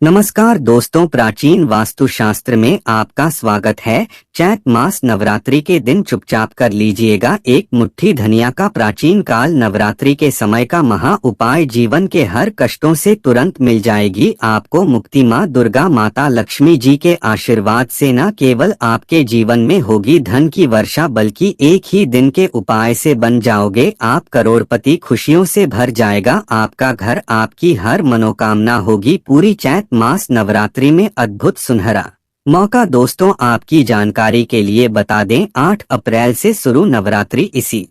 नमस्कार दोस्तों, प्राचीन वास्तुशास्त्र में आपका स्वागत है। चैत मास नवरात्रि के दिन चुपचाप कर लीजिएगा एक मुट्ठी धनिया का। प्राचीन काल नवरात्रि के समय का महा उपाय जीवन के हर कष्टों से तुरंत मिल जाएगी आपको मुक्ति। माँ दुर्गा माता लक्ष्मी जी के आशीर्वाद से न केवल आपके जीवन में होगी धन की वर्षा, बल्कि एक ही दिन के उपाय से बन जाओगे आप करोड़पति। खुशियों से भर जाएगा आपका घर, आपकी हर मनोकामना होगी पूरी। चैत मास नवरात्रि में अद्भुत सुनहरा मौका। दोस्तों, आपकी जानकारी के लिए बता दें, 8 अप्रैल से शुरू नवरात्रि इसी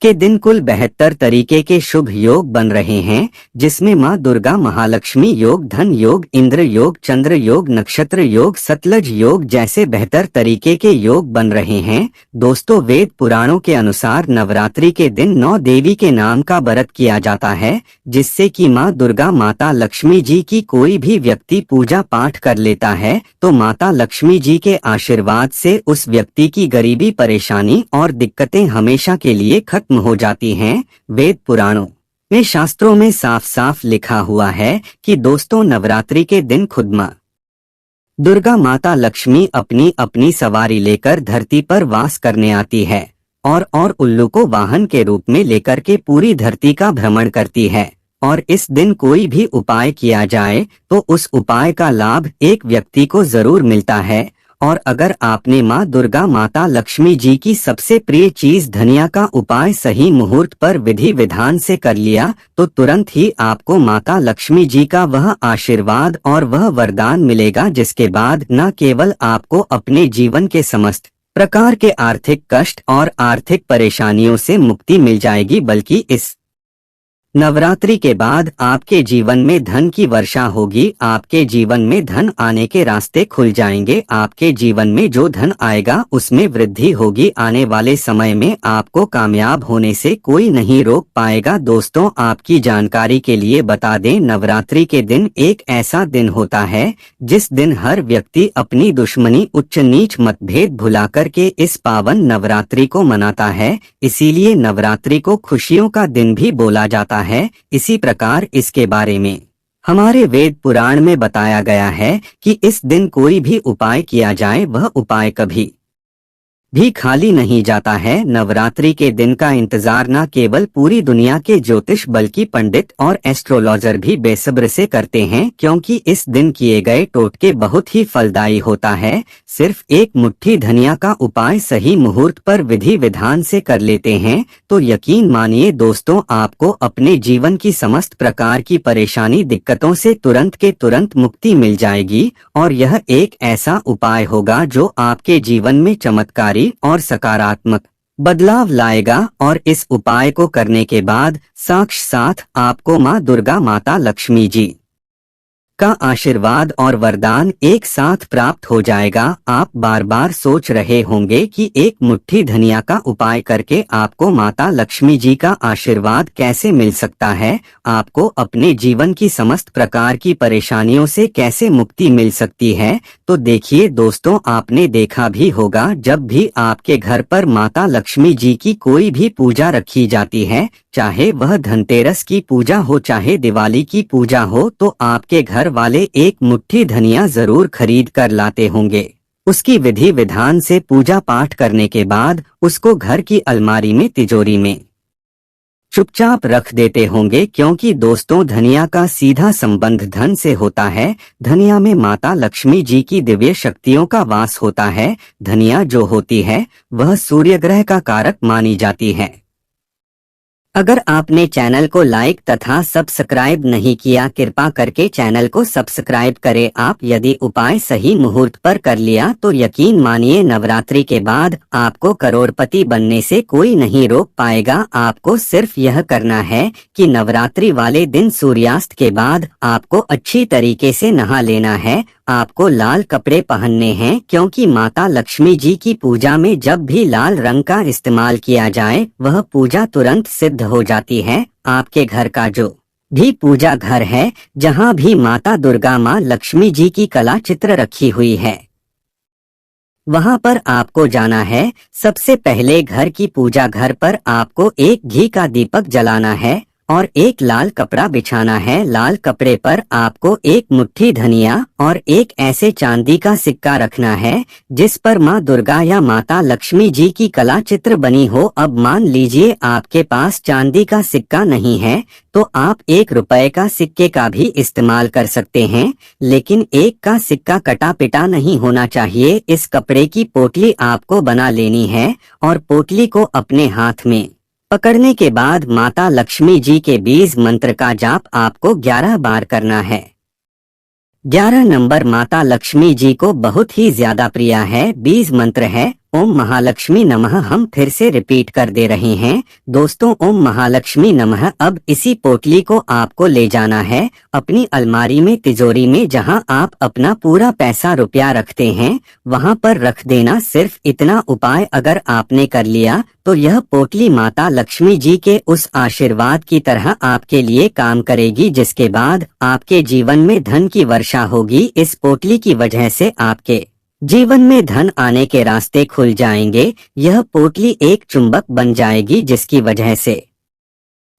के दिन कुल 72 तरीके के शुभ योग बन रहे हैं, जिसमें माँ दुर्गा महालक्ष्मी योग, धन योग, इंद्र योग, चंद्र योग, नक्षत्र योग, सतलज योग जैसे 72 तरीके के योग बन रहे हैं। दोस्तों, वेद पुराणों के अनुसार नवरात्रि के दिन 9 देवी के नाम का व्रत किया जाता है, जिससे कि माँ दुर्गा माता लक्ष्मी जी की कोई भी व्यक्ति पूजा पाठ कर लेता है तो माता लक्ष्मी जी के आशीर्वाद से उस व्यक्ति की गरीबी, परेशानी और दिक्कतें हमेशा के लिए खत्म हो जाती हैं। वेद पुराणों में, शास्त्रों में साफ साफ लिखा हुआ है कि दोस्तों, नवरात्रि के दिन खुद माँ दुर्गा माता लक्ष्मी अपनी अपनी सवारी लेकर धरती पर वास करने आती है और उल्लू को वाहन के रूप में लेकर के पूरी धरती का भ्रमण करती है। और इस दिन कोई भी उपाय किया जाए तो उस उपाय का लाभ एक व्यक्ति को जरूर मिलता है। और अगर आपने माँ दुर्गा माता लक्ष्मी जी की सबसे प्रिय चीज धनिया का उपाय सही मुहूर्त पर विधि विधान से कर लिया तो तुरंत ही आपको माता लक्ष्मी जी का वह आशीर्वाद और वह वरदान मिलेगा, जिसके बाद न केवल आपको अपने जीवन के समस्त प्रकार के आर्थिक कष्ट और आर्थिक परेशानियों से मुक्ति मिल जाएगी, बल्कि इस नवरात्रि के बाद आपके जीवन में धन की वर्षा होगी। आपके जीवन में धन आने के रास्ते खुल जाएंगे। आपके जीवन में जो धन आएगा उसमें वृद्धि होगी। आने वाले समय में आपको कामयाब होने से कोई नहीं रोक पाएगा। दोस्तों, आपकी जानकारी के लिए बता दें, नवरात्रि के दिन एक ऐसा दिन होता है जिस दिन हर व्यक्ति अपनी दुश्मनी, उच्च नीच मतभेद भुला करके इस पावन नवरात्रि को मनाता है। इसीलिए नवरात्रि को खुशियों का दिन भी बोला जाता है। इसी प्रकार इसके बारे में हमारे वेद पुराण में बताया गया है कि इस दिन कोई भी उपाय किया जाए वह उपाय कभी भी खाली नहीं जाता है। नवरात्रि के दिन का इंतजार न केवल पूरी दुनिया के ज्योतिष बल्कि पंडित और एस्ट्रोलॉजर भी बेसब्र से करते हैं, क्योंकि इस दिन किए गए टोटके बहुत ही फलदायी होता है। सिर्फ एक मुट्ठी धनिया का उपाय सही मुहूर्त पर विधि विधान से कर लेते हैं तो यकीन मानिए दोस्तों, आपको अपने जीवन की समस्त प्रकार की परेशानी, दिक्कतों से तुरंत के तुरंत मुक्ति मिल जाएगी। और यह एक ऐसा उपाय होगा जो आपके जीवन में चमत्कारी और सकारात्मक बदलाव लाएगा। और इस उपाय को करने के बाद साक्षात आपको माँ दुर्गा माता लक्ष्मी जी का आशीर्वाद और वरदान एक साथ प्राप्त हो जाएगा। आप बार बार सोच रहे होंगे कि एक मुट्ठी धनिया का उपाय करके आपको माता लक्ष्मी जी का आशीर्वाद कैसे मिल सकता है, आपको अपने जीवन की समस्त प्रकार की परेशानियों से कैसे मुक्ति मिल सकती है। तो देखिए दोस्तों, आपने देखा भी होगा, जब भी आपके घर पर माता लक्ष्मी जी की कोई भी पूजा रखी जाती है, चाहे वह धनतेरस की पूजा हो चाहे दिवाली की पूजा हो, तो आपके घर वाले एक मुट्ठी धनिया जरूर खरीद कर लाते होंगे। उसकी विधि विधान से पूजा पाठ करने के बाद उसको घर की अलमारी में, तिजोरी में चुपचाप रख देते होंगे, क्योंकि दोस्तों, धनिया का सीधा संबंध धन से होता है। धनिया में माता लक्ष्मी जी की दिव्य शक्तियों का वास होता है। धनिया जो होती है वह सूर्य ग्रह का कारक मानी जाती है। अगर आपने चैनल को लाइक तथा सब्सक्राइब नहीं किया, कृपा करके चैनल को सब्सक्राइब करें। आप यदि उपाय सही मुहूर्त पर कर लिया तो यकीन मानिए नवरात्रि के बाद आपको करोड़पति बनने से कोई नहीं रोक पाएगा। आपको सिर्फ यह करना है कि नवरात्रि वाले दिन सूर्यास्त के बाद आपको अच्छी तरीके से नहा लेना है। आपको लाल कपड़े पहनने हैं, क्योंकि माता लक्ष्मी जी की पूजा में जब भी लाल रंग का इस्तेमाल किया जाए वह पूजा तुरंत सिद्ध हो जाती है। आपके घर का जो भी पूजा घर है, जहाँ भी माता दुर्गा माँ लक्ष्मी जी की कला चित्र रखी हुई है, वहाँ पर आपको जाना है। सबसे पहले घर की पूजा घर पर आपको एक घी का दीपक जलाना है। और एक लाल कपड़ा बिछाना है। लाल कपड़े पर आपको एक मुट्ठी धनिया और एक ऐसे चांदी का सिक्का रखना है जिस पर माँ दुर्गा या माता लक्ष्मी जी की कला चित्र बनी हो। अब मान लीजिए आपके पास चांदी का सिक्का नहीं है तो आप 1 रुपए का सिक्के का भी इस्तेमाल कर सकते हैं, लेकिन 1 का सिक्का कटा पिटा नहीं होना चाहिए। इस कपड़े की पोटली आपको बना लेनी है और पोटली को अपने हाथ में पकड़ने के बाद माता लक्ष्मी जी के बीज मंत्र का जाप आपको 11 बार करना है। 11 नंबर माता लक्ष्मी जी को बहुत ही ज्यादा प्रिय है। बीज मंत्र है ओम महालक्ष्मी नमः। हम फिर से रिपीट कर दे रहे हैं दोस्तों, ओम महालक्ष्मी नमः। अब इसी पोटली को आपको ले जाना है अपनी अलमारी में, तिजोरी में, जहां आप अपना पूरा पैसा रुपया रखते हैं वहां पर रख देना। सिर्फ इतना उपाय अगर आपने कर लिया तो यह पोटली माता लक्ष्मी जी के उस आशीर्वाद की तरह आपके लिए काम करेगी, जिसके बाद आपके जीवन में धन की वर्षा होगी। इस पोटली की वजह से आपके जीवन में धन आने के रास्ते खुल जाएंगे। यह पोटली एक चुंबक बन जाएगी जिसकी वजह से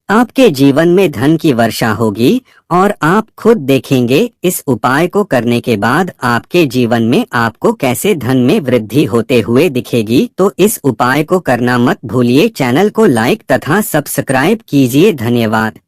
आपके जीवन में धन की वर्षा होगी और आप खुद देखेंगे इस उपाय को करने के बाद आपके जीवन में आपको कैसे धन में वृद्धि होते हुए दिखेगी। तो इस उपाय को करना मत भूलिए। चैनल को लाइक तथा सब्सक्राइब कीजिए। धन्यवाद।